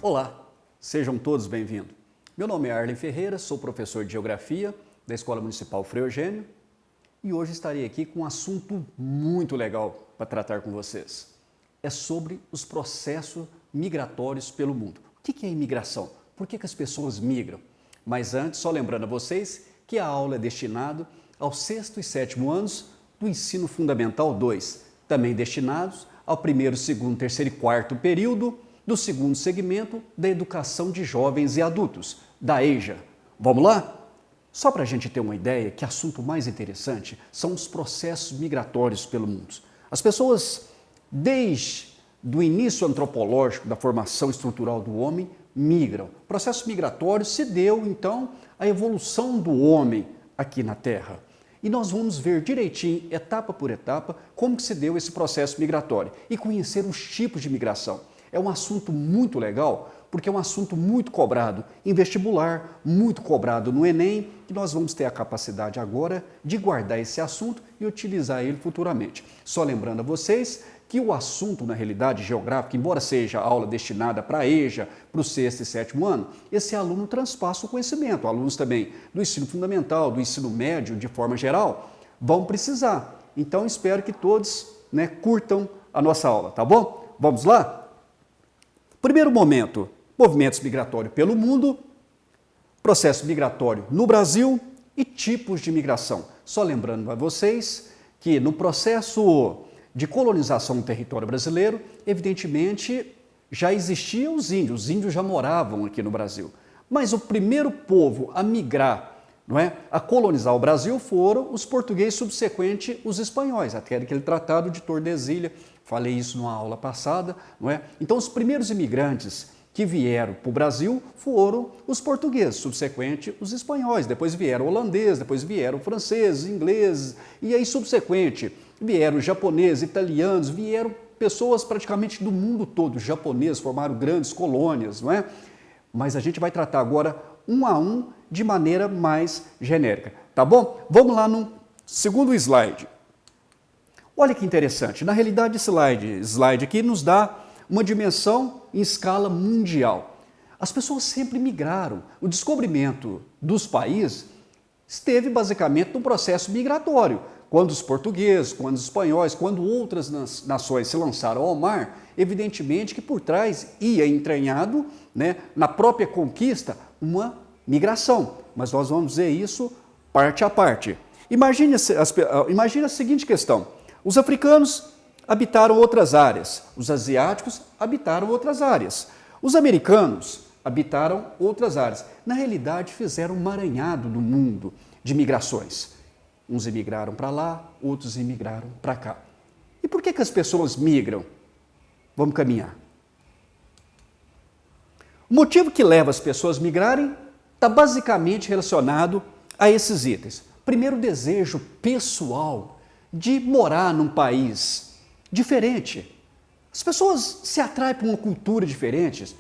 Olá, sejam todos bem-vindos. Meu nome é Arlen Ferreira, sou professor de Geografia da Escola Municipal Frei Eugênio e hoje estarei aqui com um assunto muito legal para tratar com vocês. É sobre os processos migratórios pelo mundo. O que é imigração? Por que as pessoas migram? Mas antes, só lembrando a vocês que a aula é destinada aos 6º e 7º anos do Ensino Fundamental 2, também destinados ao 1º, 2º, 3º e 4º período do 2º segmento da Educação de Jovens e Adultos, da EJA. Vamos lá? Só para a gente ter uma ideia, que assunto mais interessante são os processos migratórios pelo mundo. As pessoas, desde o início antropológico da formação estrutural do homem, migram. O processo migratório se deu, então, à evolução do homem aqui na Terra. E nós vamos ver direitinho, etapa por etapa, como que se deu esse processo migratório e conhecer os tipos de migração. É um assunto muito legal, porque é um assunto muito cobrado em vestibular, muito cobrado no Enem, e nós vamos ter a capacidade agora de guardar esse assunto e utilizar ele futuramente. Só lembrando a vocês que o assunto, na realidade geográfica, embora seja aula destinada para a EJA, para o 6º e 7º ano, esse aluno transpassa o conhecimento. Alunos também do ensino fundamental, do ensino médio, de forma geral, vão precisar. Então, espero que todos curtam a nossa aula, tá bom? Vamos lá? Primeiro momento, movimentos migratórios pelo mundo, processo migratório no Brasil e tipos de migração. Só lembrando a vocês que no processo de colonização do território brasileiro, evidentemente, já existiam os índios já moravam aqui no Brasil. Mas o primeiro povo a migrar, a colonizar o Brasil foram os portugueses, subsequente os espanhóis, até aquele tratado de Tordesilhas. Falei isso numa aula passada, Então, os primeiros imigrantes que vieram para o Brasil foram os portugueses, subsequente os espanhóis, depois vieram holandeses, depois vieram franceses, ingleses, e aí subsequente vieram japoneses, italianos, vieram pessoas praticamente do mundo todo, os japoneses formaram grandes colônias, Mas a gente vai tratar agora um a um de maneira mais genérica, tá bom? Vamos lá no segundo slide. Olha que interessante, na realidade esse slide aqui nos dá uma dimensão em escala mundial. As pessoas sempre migraram. O descobrimento dos países esteve basicamente no processo migratório. Quando os portugueses, quando os espanhóis, quando outras nações se lançaram ao mar, evidentemente que por trás ia entranhado, na própria conquista, uma migração. Mas nós vamos ver isso parte a parte. Imagine a seguinte questão. Os africanos habitaram outras áreas, os asiáticos habitaram outras áreas, os americanos habitaram outras áreas. Na realidade, fizeram um emaranhado no mundo de migrações. Uns imigraram para lá, outros imigraram para cá. E por que as pessoas migram? Vamos caminhar. O motivo que leva as pessoas a migrarem está basicamente relacionado a esses itens. Primeiro, o desejo pessoal de morar num país diferente. As pessoas se atraem por uma cultura diferente.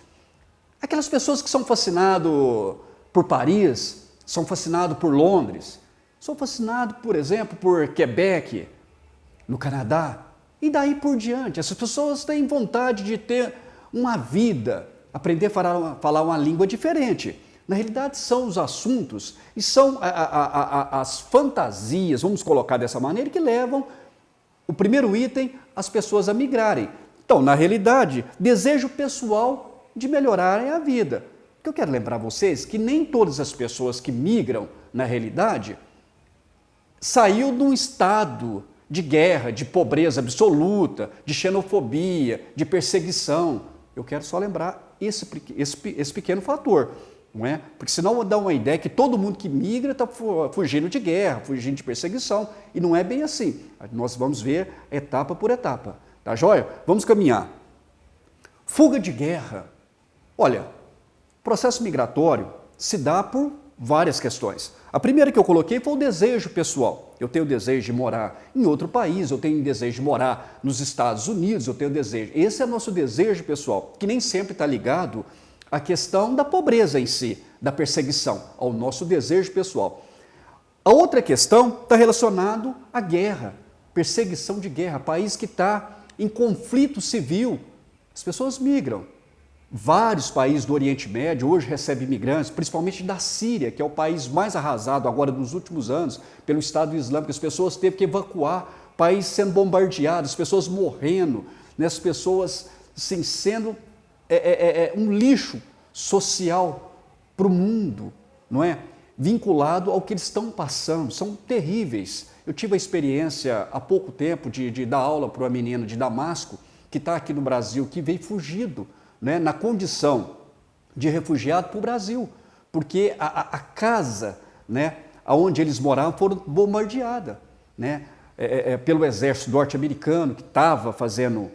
Aquelas pessoas que são fascinadas por Paris, são fascinadas por Londres, são fascinadas, por exemplo, por Quebec, no Canadá, e daí por diante. Essas pessoas têm vontade de ter uma vida, aprender a falar uma língua diferente. Na realidade, são os assuntos e são as fantasias, vamos colocar dessa maneira, que levam o primeiro item, as pessoas a migrarem. Então, na realidade, desejo pessoal de melhorarem a vida. O que eu quero lembrar a vocês que nem todas as pessoas que migram, na realidade, saiu de um estado de guerra, de pobreza absoluta, de xenofobia, de perseguição. Eu quero só lembrar esse pequeno fator. Porque senão dá uma ideia que todo mundo que migra está fugindo de guerra, fugindo de perseguição, e não é bem assim. Nós vamos ver etapa por etapa, tá joia? Vamos caminhar. Fuga de guerra. Olha, o processo migratório se dá por várias questões. A primeira que eu coloquei foi o desejo pessoal. Eu tenho o desejo de morar em outro país, eu tenho o desejo de morar nos Estados Unidos, eu tenho o desejo. Esse é o nosso desejo pessoal, que nem sempre está ligado a questão da pobreza em si, da perseguição, ao nosso desejo pessoal. A outra questão está relacionada à guerra, perseguição de guerra, país que está em conflito civil. As pessoas migram. Vários países do Oriente Médio hoje recebem imigrantes, principalmente da Síria, que é o país mais arrasado agora nos últimos anos pelo Estado Islâmico. As pessoas teve que evacuar, o país sendo bombardeado, as pessoas morrendo, né? As pessoas assim, sendo um lixo social para o mundo, não é? Vinculado ao que eles estão passando, são terríveis. Eu tive a experiência há pouco tempo de dar aula para uma menina de Damasco, que está aqui no Brasil, que veio fugido, né, na condição de refugiado para o Brasil, porque a casa, né, onde eles moravam foram bombardeadas, né, pelo exército norte-americano, que estava fazendo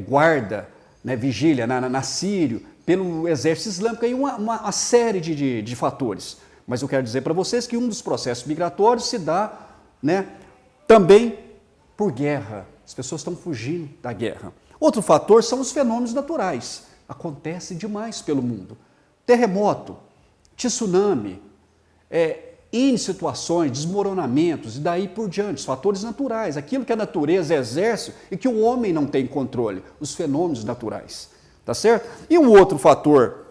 guarda, né, vigília na Síria, pelo exército islâmico, e uma série de fatores. Mas eu quero dizer para vocês que um dos processos migratórios se dá, né, também por guerra. As pessoas estão fugindo da guerra. Outro fator são os fenômenos naturais. Acontece demais pelo mundo. Terremoto, tsunami, N situações, desmoronamentos e daí por diante, os fatores naturais, aquilo que a natureza exerce e que o homem não tem controle, os fenômenos naturais. Tá certo? E um outro fator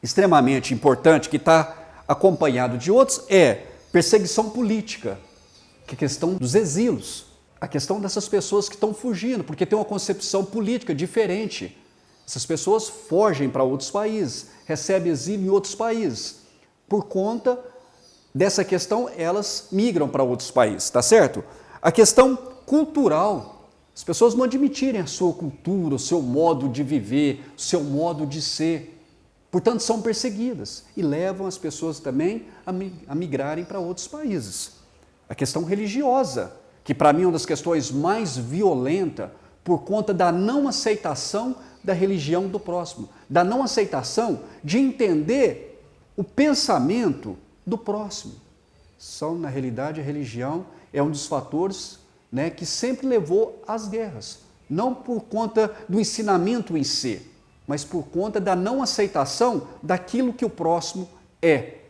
extremamente importante que está acompanhado de outros é perseguição política, que é a questão dos exilos, a questão dessas pessoas que estão fugindo, porque tem uma concepção política diferente. Essas pessoas fogem para outros países, recebem exílio em outros países. Por conta dessa questão, elas migram para outros países, tá certo? A questão cultural, as pessoas não admitirem a sua cultura, o seu modo de viver, o seu modo de ser. Portanto, são perseguidas e levam as pessoas também a migrarem para outros países. A questão religiosa, que para mim é uma das questões mais violentas por conta da não aceitação da religião do próximo, da não aceitação de entender o pensamento do próximo. Na realidade, a religião é um dos fatores, né, que sempre levou às guerras, não por conta do ensinamento em si, mas por conta da não aceitação daquilo que o próximo é.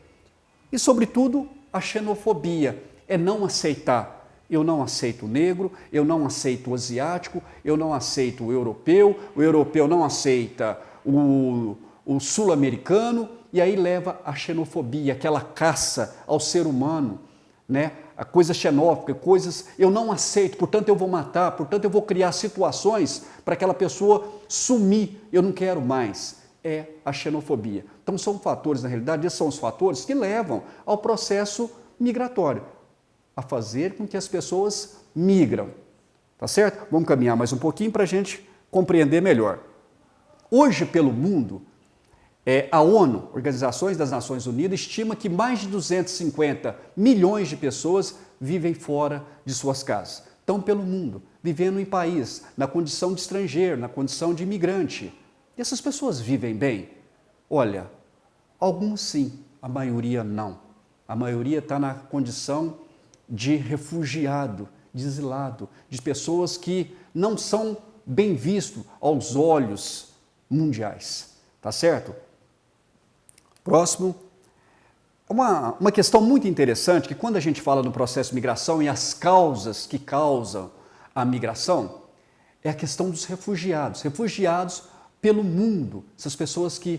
E, sobretudo, a xenofobia é não aceitar. Eu não aceito o negro, eu não aceito o asiático, eu não aceito o europeu não aceita o sul-americano, e aí leva a xenofobia, aquela caça ao ser humano, né? A coisa xenófoba, coisas eu não aceito, portanto eu vou matar, portanto eu vou criar situações para aquela pessoa sumir, eu não quero mais. É a xenofobia. Então são fatores, na realidade, esses são os fatores que levam ao processo migratório, a fazer com que as pessoas migram. Tá certo? Vamos caminhar mais um pouquinho para a gente compreender melhor. Hoje, pelo mundo, a ONU, Organizações das Nações Unidas, estima que mais de 250 milhões de pessoas vivem fora de suas casas. Estão pelo mundo, vivendo em país, na condição de estrangeiro, na condição de imigrante. E essas pessoas vivem bem? Olha, alguns sim, a maioria não. A maioria está na condição de refugiado, de exilado, de pessoas que não são bem vistos aos olhos mundiais. Tá certo? Próximo. Uma questão muito interessante, que quando a gente fala no processo de migração e as causas que causam a migração, é a questão dos refugiados. Refugiados pelo mundo, essas pessoas que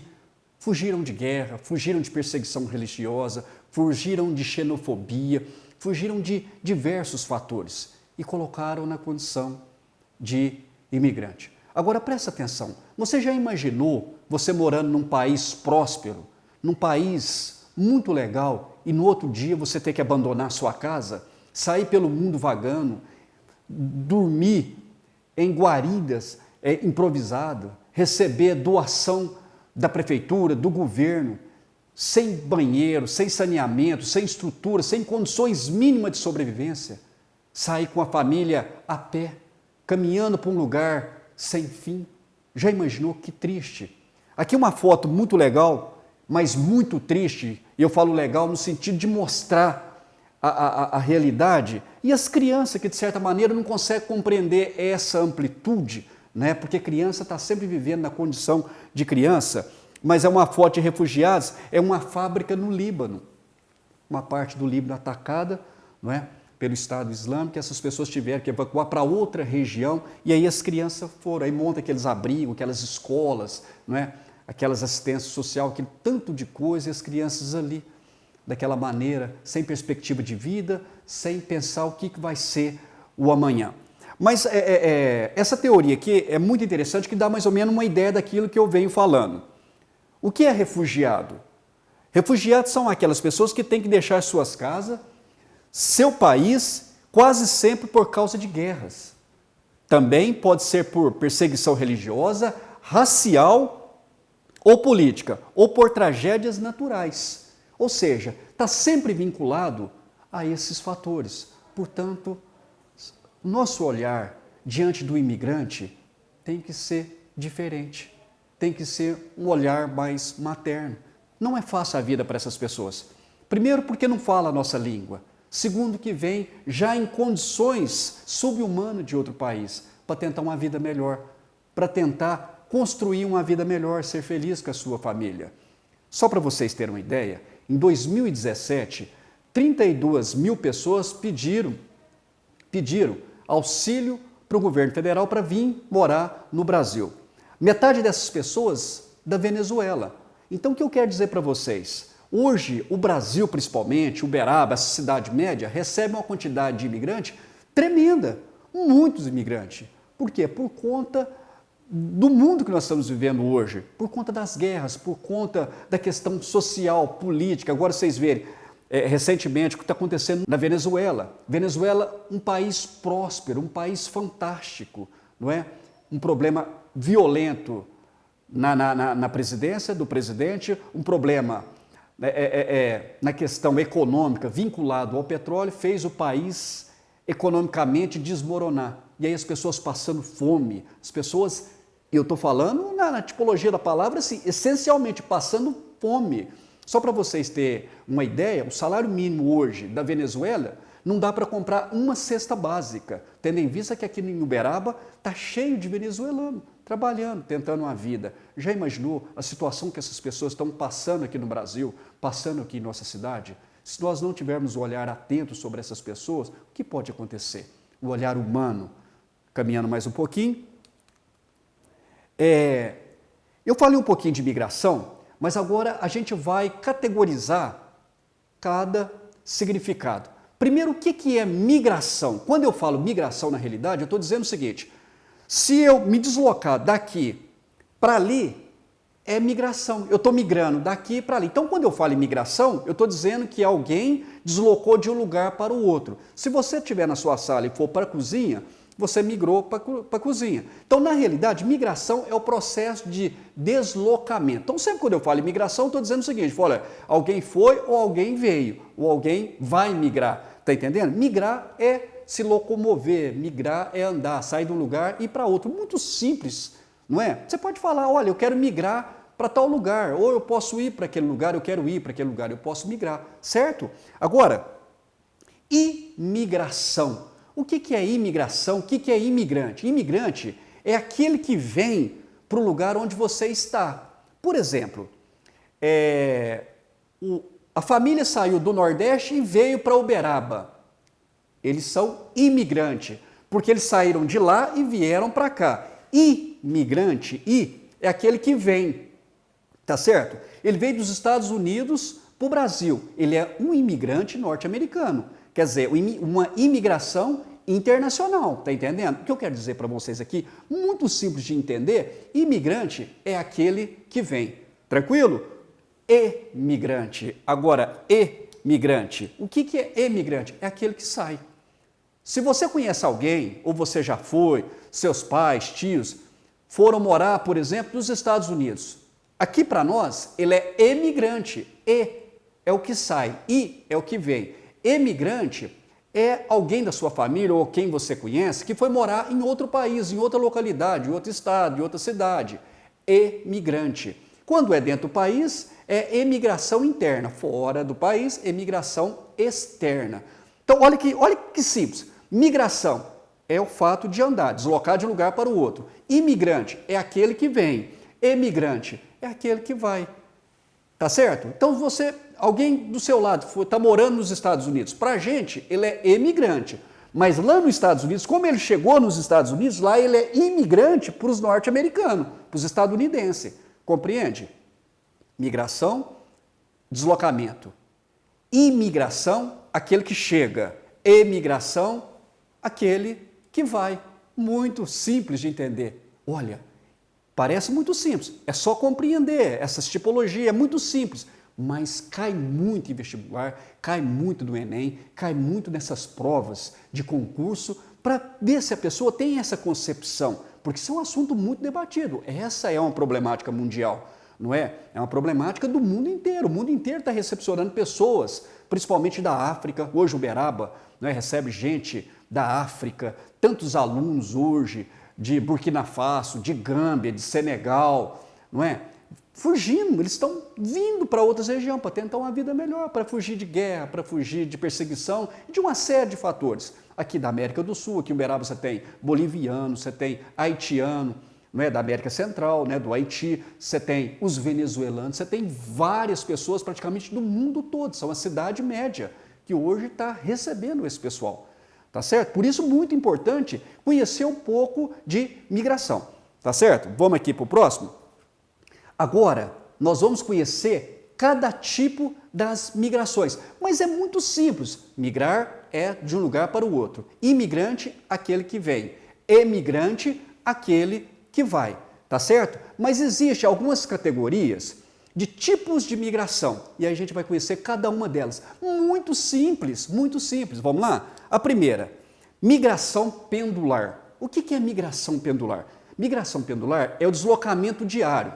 fugiram de guerra, fugiram de perseguição religiosa, fugiram de xenofobia, fugiram de diversos fatores e colocaram na condição de imigrante. Agora presta atenção, você já imaginou você morando num país próspero, num país muito legal e no outro dia você ter que abandonar sua casa, sair pelo mundo vagando, dormir em guaridas improvisadas, receber doação da prefeitura, do governo, sem banheiro, sem saneamento, sem estrutura, sem condições mínimas de sobrevivência, sair com a família a pé, caminhando para um lugar sem fim. Já imaginou que triste? Aqui uma foto muito legal, mas muito triste, e eu falo legal no sentido de mostrar a realidade, e as crianças que de certa maneira não conseguem compreender essa amplitude, né? Porque criança está sempre vivendo na condição de criança, mas é uma foto de refugiados, é uma fábrica no Líbano, uma parte do Líbano atacada, não é? pelo Estado Islâmico, essas pessoas tiveram que evacuar para outra região, e aí as crianças foram, aí montam aqueles abrigos, aquelas escolas, não é? Aquelas assistências sociais, aquele tanto de coisa, e as crianças ali, daquela maneira, sem perspectiva de vida, sem pensar o que vai ser o amanhã. Mas essa teoria aqui é muito interessante, que dá mais ou menos uma ideia daquilo que eu venho falando. O que é refugiado? Refugiados são aquelas pessoas que têm que deixar suas casas, seu país, quase sempre por causa de guerras. Também pode ser por perseguição religiosa, racial ou política, ou por tragédias naturais. Ou seja, está sempre vinculado a esses fatores. Portanto, nosso olhar diante do imigrante tem que ser diferente, tem que ser um olhar mais materno. Não é fácil a vida para essas pessoas. Primeiro, porque não fala a nossa língua. Segundo, que vem já em condições sub-humanas de outro país, para tentar uma vida melhor, para tentar construir uma vida melhor, ser feliz com a sua família. Só para vocês terem uma ideia, em 2017, 32 mil pessoas pediram auxílio para o governo federal para vir morar no Brasil. Metade dessas pessoas da Venezuela. Então, o que eu quero dizer para vocês? Hoje, o Brasil, principalmente, Uberaba, essa cidade média, recebe uma quantidade de imigrantes tremenda, muitos imigrantes. Por quê? Por conta do mundo que nós estamos vivendo hoje, por conta das guerras, por conta da questão social, política. Agora vocês verem, recentemente, o que está acontecendo na Venezuela. Venezuela, um país próspero, um país fantástico, não é? Um problema violento na presidência do presidente, um problema na questão econômica vinculado ao petróleo, fez o país economicamente desmoronar. E aí as pessoas passando fome, as pessoas, eu estou falando na tipologia da palavra, assim, essencialmente passando fome. Só para vocês terem uma ideia, o salário mínimo hoje da Venezuela não dá para comprar uma cesta básica, tendo em vista que aqui em Uberaba está cheio de venezuelanos trabalhando, tentando uma vida. Já imaginou a situação que essas pessoas estão passando aqui no Brasil, passando aqui em nossa cidade? Se nós não tivermos o olhar atento sobre essas pessoas, o que pode acontecer? O olhar humano. Caminhando mais um pouquinho. Eu falei um pouquinho de migração, mas agora a gente vai categorizar cada significado. Primeiro, o que é migração? Quando eu falo migração na realidade, eu estou dizendo o seguinte: se eu me deslocar daqui para ali, é migração. Eu estou migrando daqui para ali. Então, quando eu falo em migração, eu estou dizendo que alguém deslocou de um lugar para o outro. Se você estiver na sua sala e for para a cozinha, você migrou para a cozinha. Então, na realidade, migração é o processo de deslocamento. Então, sempre quando eu falo em migração, eu estou dizendo o seguinte: olha, alguém foi ou alguém veio, ou alguém vai migrar. Está entendendo? Migrar é se locomover, migrar é andar, sair de um lugar e ir para outro. Muito simples, não é? Você pode falar: olha, eu quero migrar para tal lugar, ou eu posso ir para aquele lugar, eu quero ir para aquele lugar, eu posso migrar, certo? Agora, imigração. O que é imigração? O que é imigrante? Imigrante é aquele que vem para o lugar onde você está. Por exemplo, a família saiu do Nordeste e veio para Uberaba. Eles são imigrantes, porque eles saíram de lá e vieram para cá. Imigrante, é aquele que vem, tá certo? Ele veio dos Estados Unidos para o Brasil. Ele é um imigrante norte-americano. Quer dizer, uma imigração internacional, tá entendendo? O que eu quero dizer para vocês aqui, muito simples de entender: imigrante é aquele que vem. Tranquilo? Emigrante. Agora, emigrante. O que é emigrante? É aquele que sai. Se você conhece alguém, ou você já foi, seus pais, tios, foram morar, por exemplo, nos Estados Unidos. Aqui para nós, ele é emigrante. É o que sai, é o que vem. Emigrante é alguém da sua família ou quem você conhece que foi morar em outro país, em outra localidade, em outro estado, em outra cidade. Emigrante. Quando é dentro do país, é emigração interna. Fora do país, emigração externa. Então, olha que simples. Migração é o fato de andar, deslocar de um lugar para o outro. Imigrante é aquele que vem. Emigrante é aquele que vai. Tá certo? Então alguém do seu lado está morando nos Estados Unidos. Para a gente, ele é imigrante. Mas lá nos Estados Unidos, como ele chegou nos Estados Unidos, lá ele é imigrante para os norte-americanos, para os estadunidenses. Compreende? Migração, deslocamento. Imigração, aquele que chega. Emigração, aquele que vai. Muito simples de entender. Olha, parece muito simples, é só compreender essa tipologia, é muito simples, mas cai muito em vestibular, cai muito no Enem, cai muito nessas provas de concurso, para ver se a pessoa tem essa concepção, porque isso é um assunto muito debatido. Essa é uma problemática mundial, não é? É uma problemática do mundo inteiro. O mundo inteiro está recepcionando pessoas, principalmente da África. Hoje o Uberaba, não é, recebe gente da África, tantos alunos hoje, de Burkina Faso, de Gâmbia, de Senegal, não é? Fugindo, eles estão vindo para outras regiões para tentar uma vida melhor, para fugir de guerra, para fugir de perseguição e de uma série de fatores. Aqui da América do Sul, aqui em Uberaba você tem boliviano, você tem haitiano, não é? Da América Central, né? Do Haiti, você tem os venezuelanos, você tem várias pessoas praticamente do mundo todo. São a cidade média que hoje está recebendo esse pessoal. Tá certo? Por isso, muito importante conhecer um pouco de migração. Tá certo? Vamos aqui para o próximo? Agora, nós vamos conhecer cada tipo das migrações. Mas é muito simples. Migrar é de um lugar para o outro. Imigrante, aquele que vem. Emigrante, aquele que vai. Tá certo? Mas existem algumas categorias de tipos de migração. E aí a gente vai conhecer cada uma delas. Muito simples, muito simples. Vamos lá? A primeira, migração pendular. O que é migração pendular? Migração pendular é o deslocamento diário.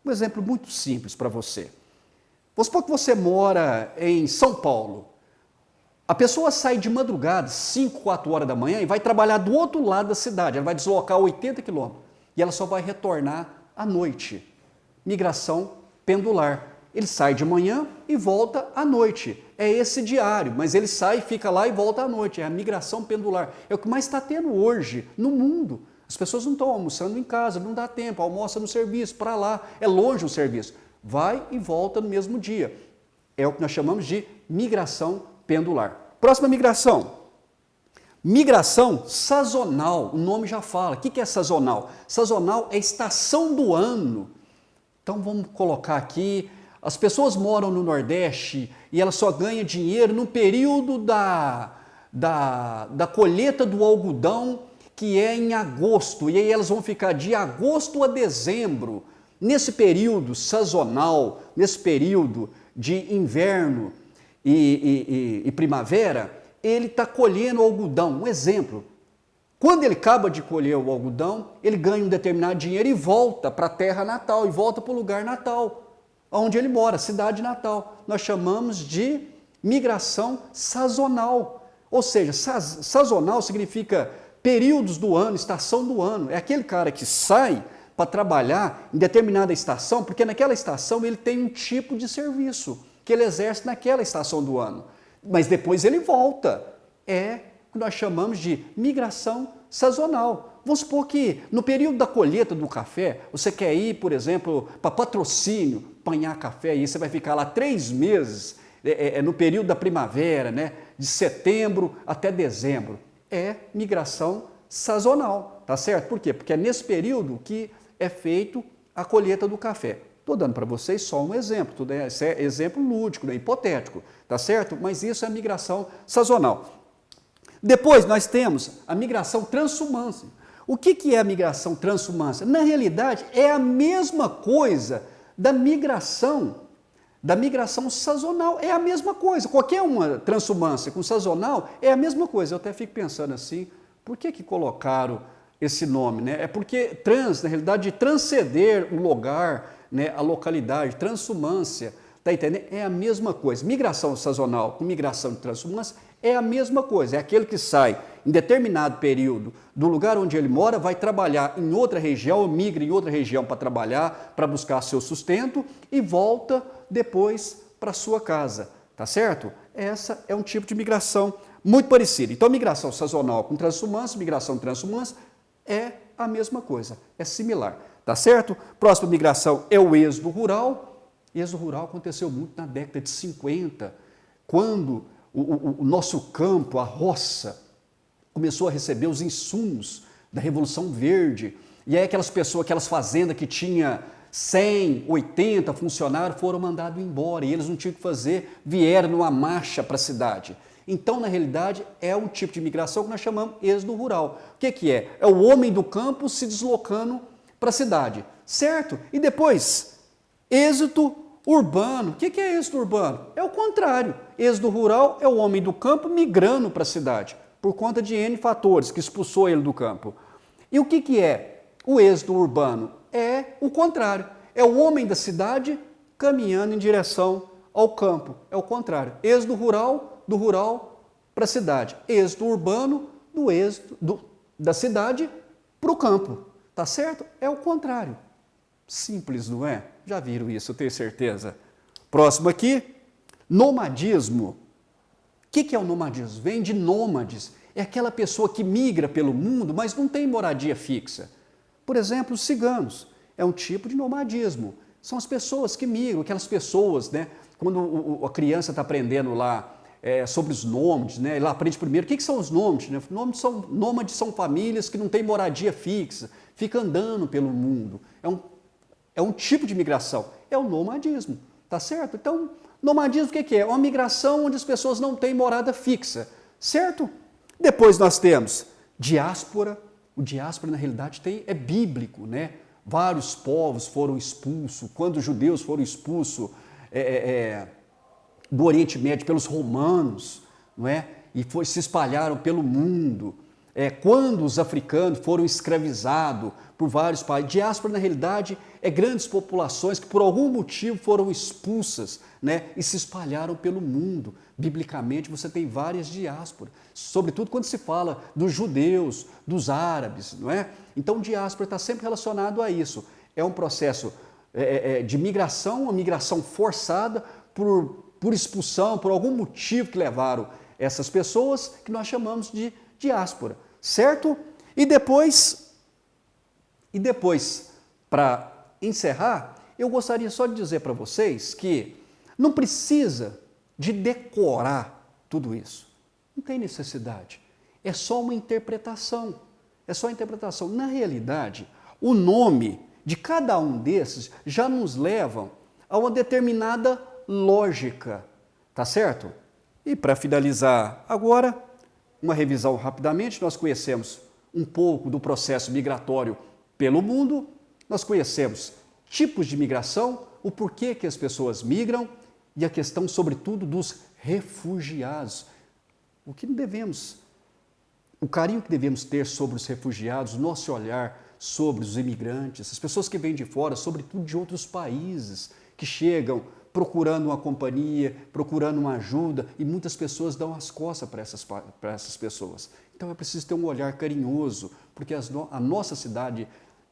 Um exemplo muito simples para você. Vamos supor que você mora em São Paulo. A pessoa sai de madrugada, 5, 4 horas da manhã, e vai trabalhar do outro lado da cidade. Ela vai deslocar 80 quilômetros. E ela só vai retornar à noite. Migração pendular. Ele sai de manhã e volta à noite. É esse diário, mas ele sai, fica lá e volta à noite. É a migração pendular. É o que mais está tendo hoje no mundo. As pessoas não estão almoçando em casa, não dá tempo, almoça no serviço, para lá, é longe o serviço. Vai e volta no mesmo dia. É o que nós chamamos de migração pendular. Próxima migração. Migração sazonal. O nome já fala. O que é sazonal? Sazonal é estação do ano. Então vamos colocar aqui, as pessoas moram no Nordeste e elas só ganham dinheiro no período da colheita do algodão, que é em agosto, e aí elas vão ficar de agosto a dezembro. Nesse período sazonal, nesse período de inverno e primavera, ele está colhendo algodão. Um exemplo, quando ele acaba de colher o algodão, ele ganha um determinado dinheiro e volta para a terra natal, e volta para o lugar natal, onde ele mora, cidade natal. Nós chamamos de migração sazonal. Ou seja, sazonal significa períodos do ano, estação do ano. É aquele cara que sai para trabalhar em determinada estação, porque naquela estação ele tem um tipo de serviço que ele exerce naquela estação do ano. Mas depois ele volta. É o que nós chamamos de migração sazonal. Vamos supor que no período da colheita do café, você quer ir, por exemplo, para Patrocínio, apanhar café, e você vai ficar lá 3 meses, no período da primavera, né? De setembro até dezembro. É migração sazonal, tá certo? Por quê? Porque é nesse período que é feito a colheita do café. Estou dando para vocês só um exemplo, tudo é exemplo lúdico, né? Hipotético, tá certo? Mas isso é migração sazonal. Depois nós temos a migração transhumância. O que é a migração transhumância? Na realidade, é a mesma coisa da migração sazonal. É a mesma coisa. Qualquer uma transhumância com sazonal é a mesma coisa. Eu até fico pensando assim, por que colocaram esse nome? Né? É porque na realidade, de transcender o lugar, né, a localidade, transhumância, tá entendendo? É a mesma coisa. Migração sazonal com migração de transhumância é a mesma coisa. É aquele que sai em determinado período do lugar onde ele mora, vai trabalhar em outra região, ou migra em outra região para trabalhar, para buscar seu sustento e volta depois para sua casa, tá certo? Essa é um tipo de migração muito parecido. Então, migração sazonal com transhumância, migração transhumância é a mesma coisa, é similar, tá certo? Próxima migração é o êxodo rural. Êxodo rural aconteceu muito na década de 50, quando o nosso campo, a roça, começou a receber os insumos da Revolução Verde. E aí aquelas pessoas, aquelas fazendas que tinha 100, 80 funcionários foram mandados embora e eles não tinham o que fazer, vieram numa marcha para a cidade. Então, na realidade, é um tipo de migração que nós chamamos êxodo rural. O que é? É o homem do campo se deslocando para a cidade, certo? E depois, êxodo urbano. O que é êxodo urbano? É o contrário. Êxodo rural é o homem do campo migrando para a cidade, por conta de N fatores que expulsou ele do campo. E o que é o êxodo urbano? É o contrário. É o homem da cidade caminhando em direção ao campo. É o contrário. Êxodo rural, do rural para a cidade. Êxodo urbano, do êxodo da cidade para o campo. Tá certo? É o contrário. Simples, não é? Já viram isso, eu tenho certeza. Próximo aqui, nomadismo. O que é o nomadismo? Vem de nômades. É aquela pessoa que migra pelo mundo, mas não tem moradia fixa. Por exemplo, os ciganos. É um tipo de nomadismo. São as pessoas que migram, aquelas pessoas, né? Quando a criança está aprendendo lá sobre os nômades, né? Ela aprende primeiro o que são os nômades, né? Nômades são famílias que não têm moradia fixa, ficam andando pelo mundo. É um tipo de migração. É o nomadismo, tá certo? Então, nomadismo o que é? É uma migração onde as pessoas não têm morada fixa, certo? Depois nós temos diáspora. O diáspora, na realidade, é bíblico, né? Vários povos foram expulsos. Quando os judeus foram expulsos do Oriente Médio pelos romanos, não é? E se espalharam pelo mundo. Quando os africanos foram escravizados por vários países. Diáspora, na realidade, é grandes populações que por algum motivo foram expulsas, né? E se espalharam pelo mundo. Biblicamente, você tem várias diásporas, sobretudo quando se fala dos judeus, dos árabes, não é? Então, diáspora está sempre relacionado a isso. É um processo de migração, uma migração forçada por expulsão, por algum motivo que levaram essas pessoas, que nós chamamos de diáspora, certo? E depois, para encerrar, eu gostaria só de dizer para vocês que não precisa de decorar tudo isso. Não tem necessidade. É só uma interpretação. É só interpretação. Na realidade, o nome de cada um desses já nos levam a uma determinada lógica, tá certo? E para finalizar agora, uma revisão rapidamente, nós conhecemos um pouco do processo migratório pelo mundo, nós conhecemos tipos de migração, o porquê que as pessoas migram e a questão, sobretudo, dos refugiados. O carinho que devemos ter sobre os refugiados, o nosso olhar sobre os imigrantes, as pessoas que vêm de fora, sobretudo de outros países, que chegam procurando uma companhia, procurando uma ajuda, e muitas pessoas dão as costas para essas pessoas. Então é preciso ter um olhar carinhoso, porque a nossa cidade,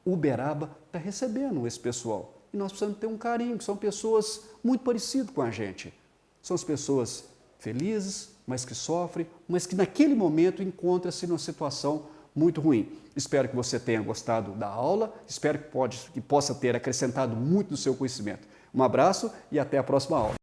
Uberaba, está recebendo esse pessoal. E nós precisamos ter um carinho, que são pessoas muito parecidas com a gente. São as pessoas felizes, mas que sofrem, mas que naquele momento encontram-se numa situação muito ruim. Espero que você tenha gostado da aula, espero que possa ter acrescentado muito no seu conhecimento. Um abraço e até a próxima aula.